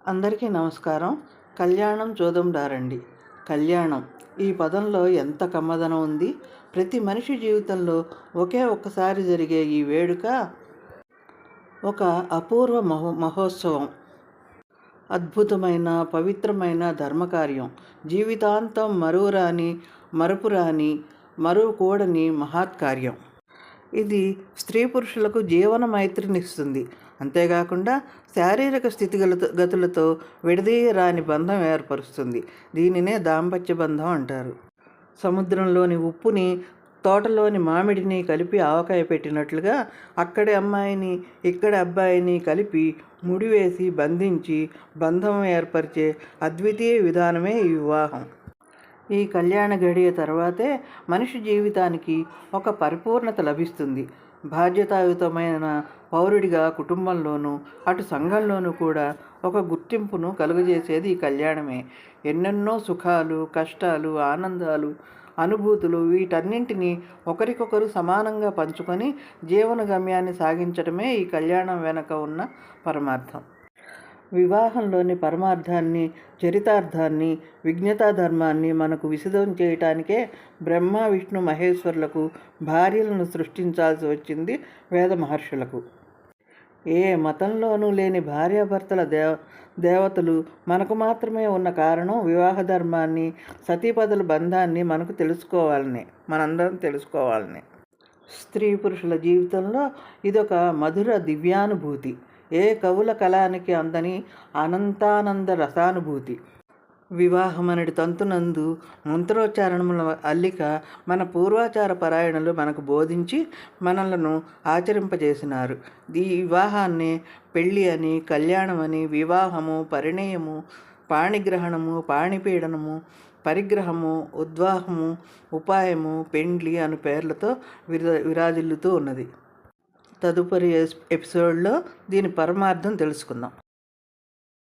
అందరికీ నమస్కారం. కళ్యాణం చూద్దాం రండి. కళ్యాణం ఈ పదంలో ఎంత కమ్మదనం ఉంది. ప్రతి మనిషి జీవితంలో ఒకే ఒక్కసారి జరిగే ఈ వేడుక ఒక అపూర్వ మహోత్సవం, అద్భుతమైన పవిత్రమైన ధర్మకార్యం, జీవితాంతం మరుపురాని మరువకూడని మహత్కార్యం. ఇది స్త్రీ పురుషులకు జీవన మైత్రినిస్తుంది. అంతేకాకుండా శారీరక స్థితిగతులతో విడదీయరాని బంధం ఏర్పరుస్తుంది. దీనినే దాంపత్య బంధం అంటారు. సముద్రంలోని ఉప్పుని తోటలోని మామిడిని కలిపి ఆవకాయ పెట్టినట్లుగా అక్కడి అమ్మాయిని ఇక్కడి అబ్బాయిని కలిపి ముడివేసి బంధించి బంధం ఏర్పరిచే అద్వితీయ విధానమే ఈ వివాహం. ఈ కళ్యాణ గడియ తర్వాతే మనిషి జీవితానికి ఒక పరిపూర్ణత లభిస్తుంది. బాధ్యతాయుతమైన పౌరుడిగా కుటుంబంలోనూ అటు సంఘంలోనూ కూడా ఒక గుర్తింపును కలుగజేసేది ఈ కళ్యాణమే. ఎన్నెన్నో సుఖాలు, కష్టాలు, ఆనందాలు, అనుభూతులు వీటన్నింటినీ ఒకరికొకరు సమానంగా పంచుకొని జీవన గమ్యాన్ని సాగించడమే ఈ కళ్యాణం వెనక ఉన్న పరమార్థం. వివాహంలోని పరమార్థాన్ని, చరితార్థాన్ని, విజ్ఞతా ధర్మాన్ని మనకు విశదం చేయటానికే బ్రహ్మ, విష్ణు, మహేశ్వరులకు భార్యలను సృష్టించాల్సి వచ్చింది వేద మహర్షులకు. ఏ మతంలోనూ లేని భార్యాభర్తల దేవతలు మనకు మాత్రమే ఉన్న కారణం వివాహ ధర్మాన్ని, సతీపదుల బంధాన్ని మనందరం తెలుసుకోవాలని. స్త్రీ పురుషుల జీవితంలో ఇదొక మధుర దివ్యానుభూతి. ఏ కవుల కళానికి అందని అనంతానంద రసానుభూతి. వివాహమనడి తంతునందు మంత్రోచ్చారణముల అల్లిక మన పూర్వాచార పరాయణులు మనకు బోధించి మనలను ఆచరింపజేసినారు. ఈ వివాహాన్ని పెళ్ళి అని, కళ్యాణమని, వివాహము, పరిణయము, పాణిగ్రహణము, పాణిపీడనము, పరిగ్రహము, ఉద్వాహము, ఉపాయము, పెండ్లి అను పేర్లతో విరాజిల్లుతూ ఉన్నది. తదుపరి ఎపిసోడ్లో దీని పరమార్థం తెలుసుకుందాం.